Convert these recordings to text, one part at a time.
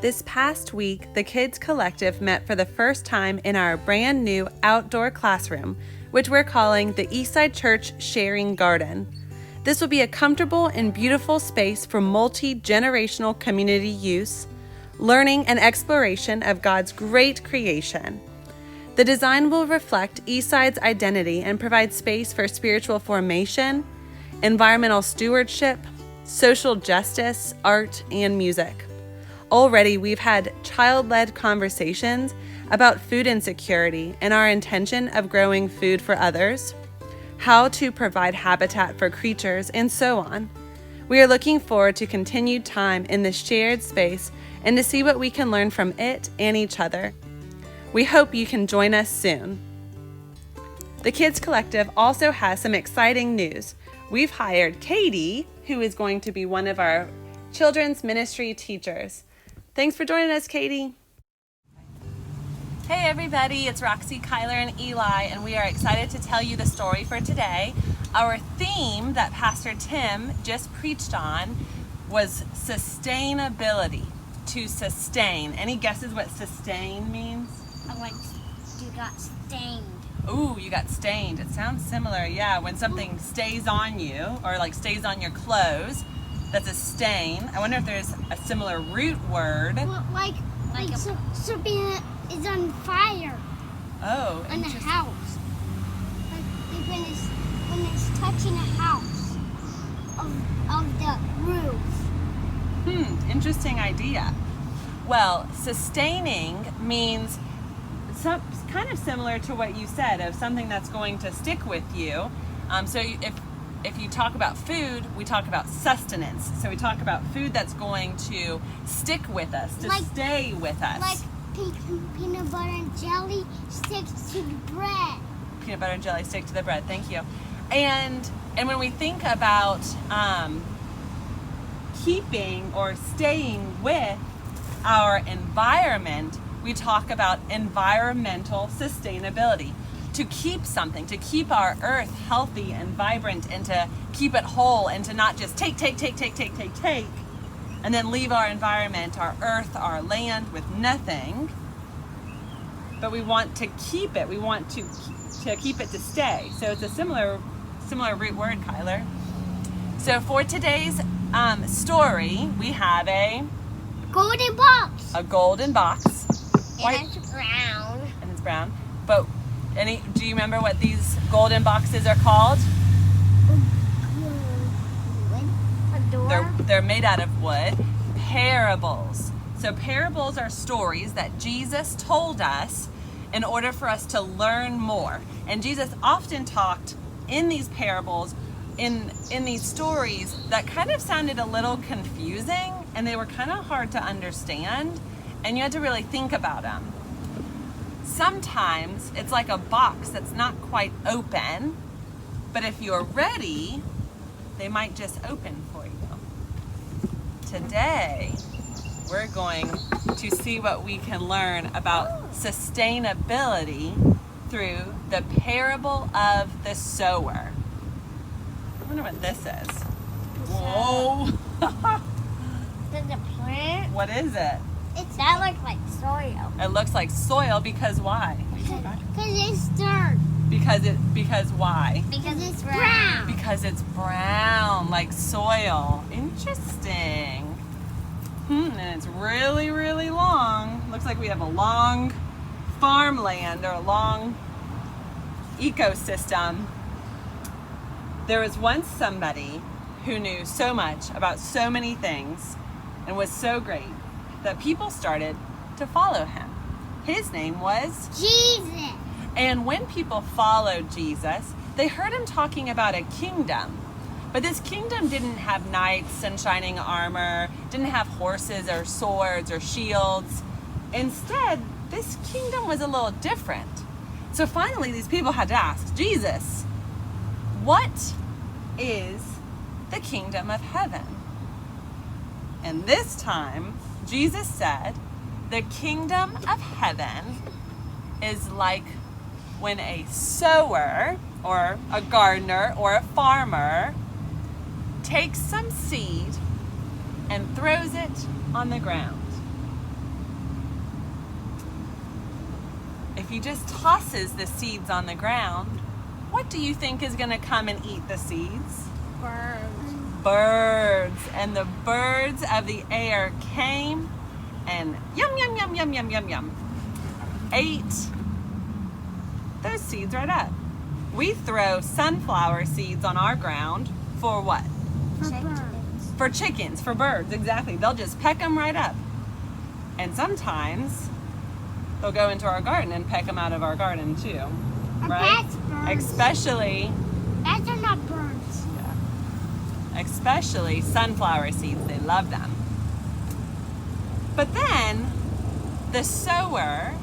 This past week, the Kids Collective met for the first time in our brand new outdoor classroom, which we're calling the Eastside Church Sharing Garden. This will be a comfortable and beautiful space for multi-generational community use, learning and exploration of God's great creation. The design will reflect Eastside's identity and provide space for spiritual formation, environmental stewardship, social justice, art, and music. Already, we've had child-led conversations about food insecurity and our intention of growing food for others, how to provide habitat for creatures, and so on. We are looking forward to continued time in this shared space and to see what we can learn from it and each other. We hope you can join us soon. The Kids Collective also has some exciting news. We've hired Katie, who is going to be one of our children's ministry teachers. Thanks for joining us, Katie. Hey everybody, it's Roxy, Kyler, and Eli, and we are excited to tell you the story for today. Our theme that Pastor Tim just preached on was sustainability, to sustain. Any guesses what sustain means? Like you got stained. Ooh, you got stained. It sounds similar, yeah, when something stays on you or like stays on your clothes. That's a stain. I wonder if there's a similar root word. Well, like something is on fire. Oh, on the house. Like when it's touching a house of the roof. Interesting idea. Well, sustaining means kind of similar to what you said of something that's going to stick with you. If you talk about food, we talk about sustenance. So we talk about food that's going to stick with us, to stay with us. Like peanut butter and jelly sticks to the bread. Peanut butter and jelly stick to the bread, thank you. And when we think about keeping or staying with our environment, we talk about environmental sustainability. To keep something, to keep our earth healthy and vibrant, and to keep it whole, and to not just take, and then leave our environment, our earth, our land with nothing. But we want to keep it. We want to keep it to stay. So it's a similar root word, Kyler. So for today's story, we have a golden box. A golden box. And it's brown. And it's brown. But do you remember what these golden boxes are called? Wood. A door. They're made out of wood. Parables. So parables are stories that Jesus told us in order for us to learn more. And Jesus often talked in these parables, in these stories that kind of sounded a little confusing, and they were kind of hard to understand, and you had to really think about them. Sometimes it's like a box that's not quite open, but if you're ready, they might just open for you. Today, we're going to see what we can learn about sustainability through the parable of the sower. I wonder what this is. Whoa! Is it a plant? What is it? That looks like soil. It looks like soil because why? Because it's dirt. Because why? Because it's brown. Because it's brown, like soil. Interesting. And it's really, really long. Looks like we have a long farmland or a long ecosystem. There was once somebody who knew so much about so many things and was so great that people started to follow him. His name was Jesus. And when people followed Jesus, they heard him talking about a kingdom. But this kingdom didn't have knights and shining armor, didn't have horses or swords or shields. Instead, this kingdom was a little different. So finally, these people had to ask, Jesus, what is the kingdom of heaven? And this time, Jesus said, the kingdom of heaven is like when a sower or a gardener or a farmer takes some seed and throws it on the ground. if he just tosses the seeds on the ground, what do you think is going to come and eat the seeds? Birds. Birds. And the birds of the air came and yum, yum, yum, yum, yum, yum, yum, ate those seeds right up. We throw sunflower seeds on our ground for what? For birds. For chickens, for birds, exactly. They'll just peck them right up. And sometimes they'll go into our garden and peck them out of our garden too, right? That's birds. Especially, Those are not birds. especially sunflower seeds. They love them. But then the sower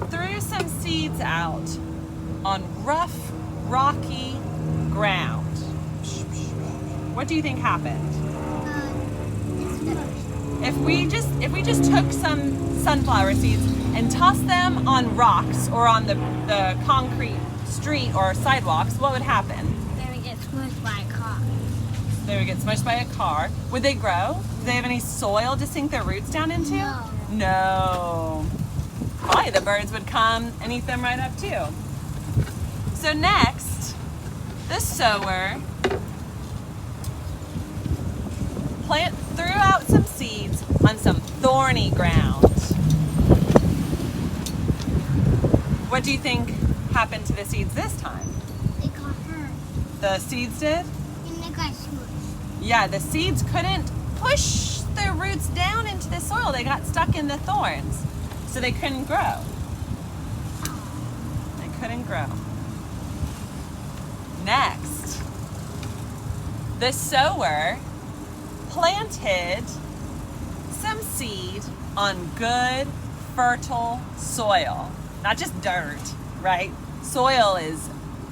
threw some seeds out on rough, rocky ground. What do you think happened? If we just took some sunflower seeds and tossed them on rocks or on the concrete street or sidewalks, what would happen? They would get smushed by a car. They would get smushed by a car. Would they grow? Do they have any soil to sink their roots down into? No. No. Probably the birds would come and eat them right up too. So next, the sower threw out some seeds on some thorny ground. What do you think happened to the seeds this time? They got hurt. The seeds did? And they got smushed. Yeah, the seeds couldn't push their roots down into the soil. They got stuck in the thorns, so they couldn't grow. They couldn't grow. Next, the sower planted some seed on good, fertile soil. Not just dirt, right? Soil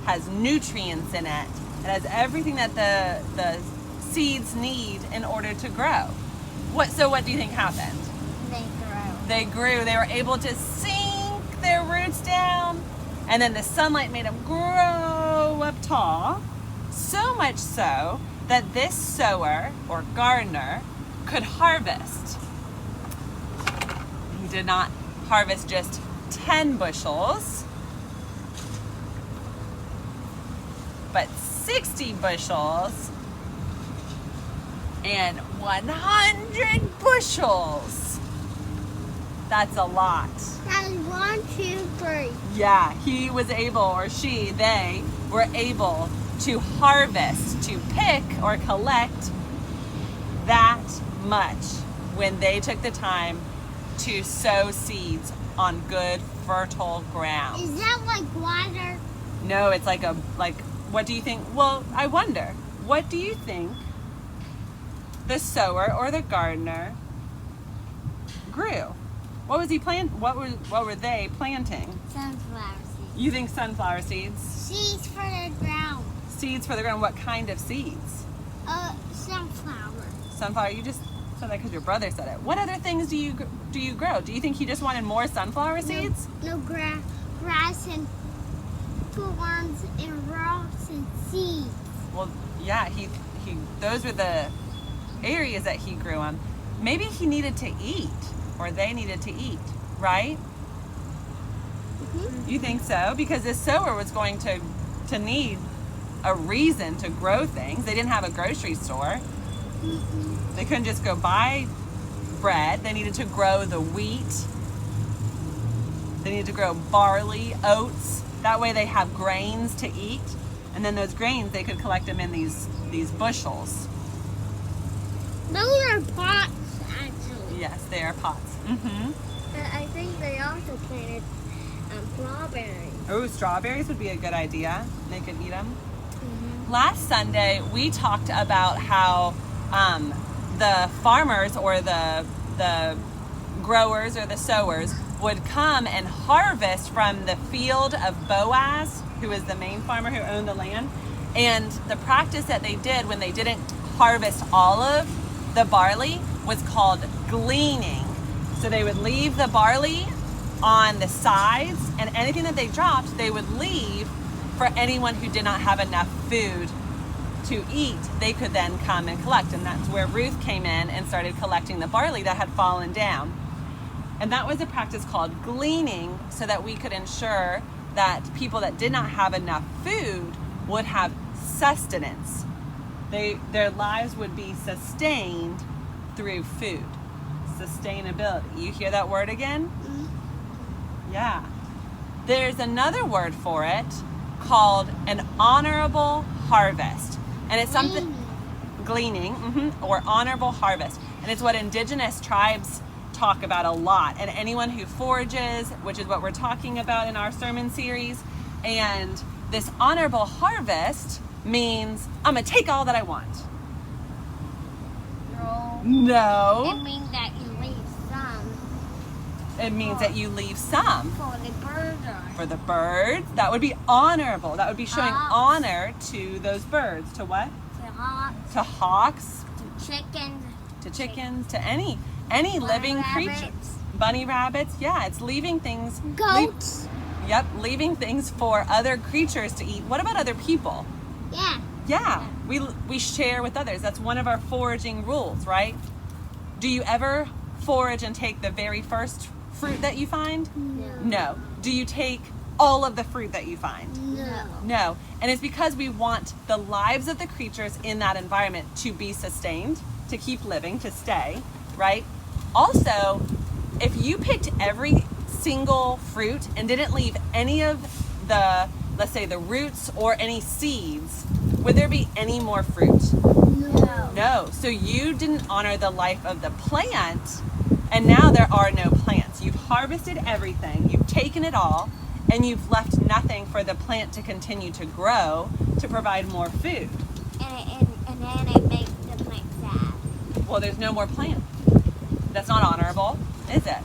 has nutrients in it. It has everything that the seeds need in order to grow. So what do you think happened? They grew. They grew. They were able to sink their roots down, and then the sunlight made them grow up tall. So much so that this sower or gardener could harvest. He did not harvest just 10 bushels, but 60 bushels and 100 bushels. That's a lot. That was 1, 2, 3. Yeah, he was able, or they were able to harvest, to pick or collect that much when they took the time to sow seeds on good, fertile ground. Is that like water? No, it's like what do you think? Well, I wonder, what do you think the sower or the gardener grew? What was he what were they planting? Sunflower seeds. You think sunflower seeds? Seeds for the ground. Seeds for the ground. What kind of seeds? Sunflower. Sunflower. You just said that because your brother said it. What other things do you grow? Do you think he just wanted more sunflower seeds? No grass and thorns and rocks and seeds. Well, yeah. He those were the areas that he grew on. Maybe he needed to eat, or they needed to eat, right? Mm-hmm. You think so? Because this sower was going to need a reason to grow things. They didn't have a grocery store. Mm-mm. They couldn't just go buy bread. They needed to grow the wheat. They needed to grow barley, oats. That way they have grains to eat. And then those grains, they could collect them in these bushels. Those are pots, actually. Yes, they are pots. Mm-hmm. And I think they also planted strawberries. Oh, strawberries would be a good idea. They could eat them. Mm-hmm. Last Sunday, we talked about how the farmers or the growers or the sowers would come and harvest from the field of Boaz, who is the main farmer who owned the land. And the practice that they did when they didn't harvest all of the barley was called gleaning. So they would leave the barley on the sides, and anything that they dropped, they would leave for anyone who did not have enough food to eat, they could then come and collect. And that's where Ruth came in and started collecting the barley that had fallen down. And that was a practice called gleaning, so that we could ensure that people that did not have enough food would have sustenance. Their lives would be sustained through food. Sustainability. You hear that word again? Yeah. There's another word for it called an honorable harvest. And it's something, gleaning, or honorable harvest. And it's what indigenous tribes talk about a lot. And anyone who forages, which is what we're talking about in our sermon series. And this honorable harvest means I'm going to take all that I want. No. It means that you leave some. It means that you leave some. For the birds. For the birds. That would be honorable. That would be showing honor to those birds. To what? To hawks. To hawks. To chickens. To chickens. To any living creature. Bunny rabbits. Yeah, it's leaving things. Goats. Leaving things for other creatures to eat. What about other people? Yeah. We share with others. That's one of our foraging rules, right? Do you ever forage and take the very first fruit that you find? No. Do you take all of the fruit that you find? No. And it's because we want the lives of the creatures in that environment to be sustained, to keep living, to stay, right? Also, if you picked every single fruit and didn't leave any of the, let's say, the roots or any seeds, would there be any more fruit? No. So you didn't honor the life of the plant, and now there are no plants. You've harvested everything, you've taken it all, and you've left nothing for the plant to continue to grow to provide more food. And then it makes the plant sad. Well, there's no more plant. That's not honorable, is it?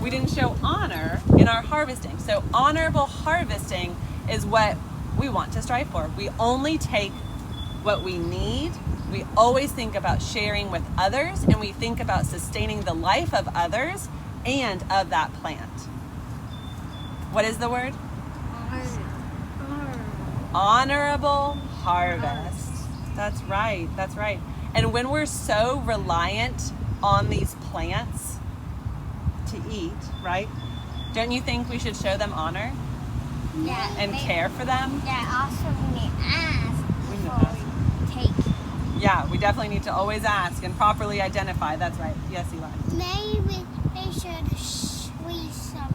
We didn't show honor in our harvesting. So honorable harvesting is what we want to strive for. We only take what we need. We always think about sharing with others, and we think about sustaining the life of others and of that plant. What is the word? Honorable harvest. That's right. And when we're so reliant on these plants to eat, right? Don't you think we should show them honor? Yeah. And care for them? Yeah, also we need to ask before we take. Yeah, we definitely need to always ask and properly identify. That's right. Yes, Eli. Maybe they should leave some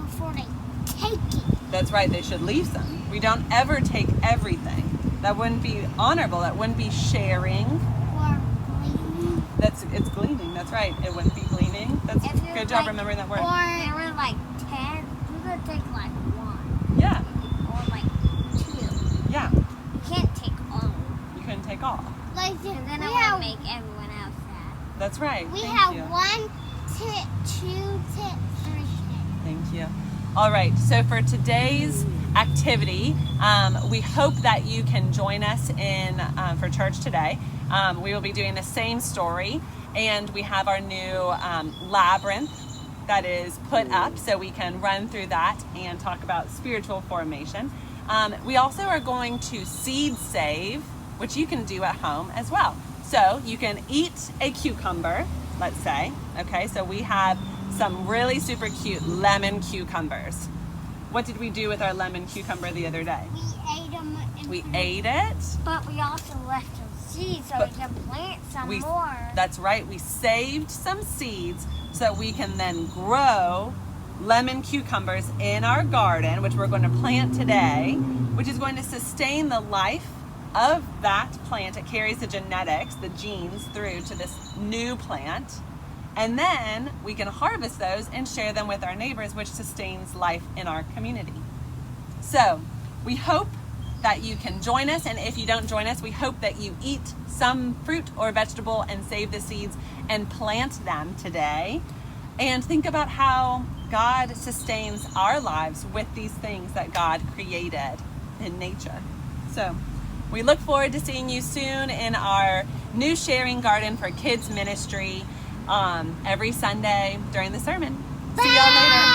before they take it. That's right. They should leave some. We don't ever take everything. That wouldn't be honorable. That wouldn't be sharing. Or gleaning. It's gleaning. That's right. It wouldn't be gleaning. That's a good job remembering that word. Or there were like 10. You could take like 1. Yeah. Or like 2. Yeah. You can't take all. You couldn't take all. Like and then it would make everyone else sad. That's right. We Thank have you. 1 tip, 2 tip, 3 tip. Thank you. All right, so for today's activity, we hope that you can join us for church today. We will be doing the same story, and we have our new labyrinth that is put up so we can run through that and talk about spiritual formation. We also are going to seed save, which you can do at home as well. So you can eat a cucumber, let's say. Okay, so we have some really super cute lemon cucumbers. What did we do with our lemon cucumber the other day? We ate them. We ate it. But we also left some seeds so we can plant some more. That's right. We saved some seeds so that we can then grow lemon cucumbers in our garden, which we're going to plant today, which is going to sustain the life of that plant. It carries the genetics, the genes, through to this new plant. And then we can harvest those and share them with our neighbors, which sustains life in our community. So we hope that you can join us. And if you don't join us, we hope that you eat some fruit or vegetable and save the seeds and plant them today. And think about how God sustains our lives with these things that God created in nature. So we look forward to seeing you soon in our new sharing garden for kids ministry every Sunday during the sermon. See y'all later.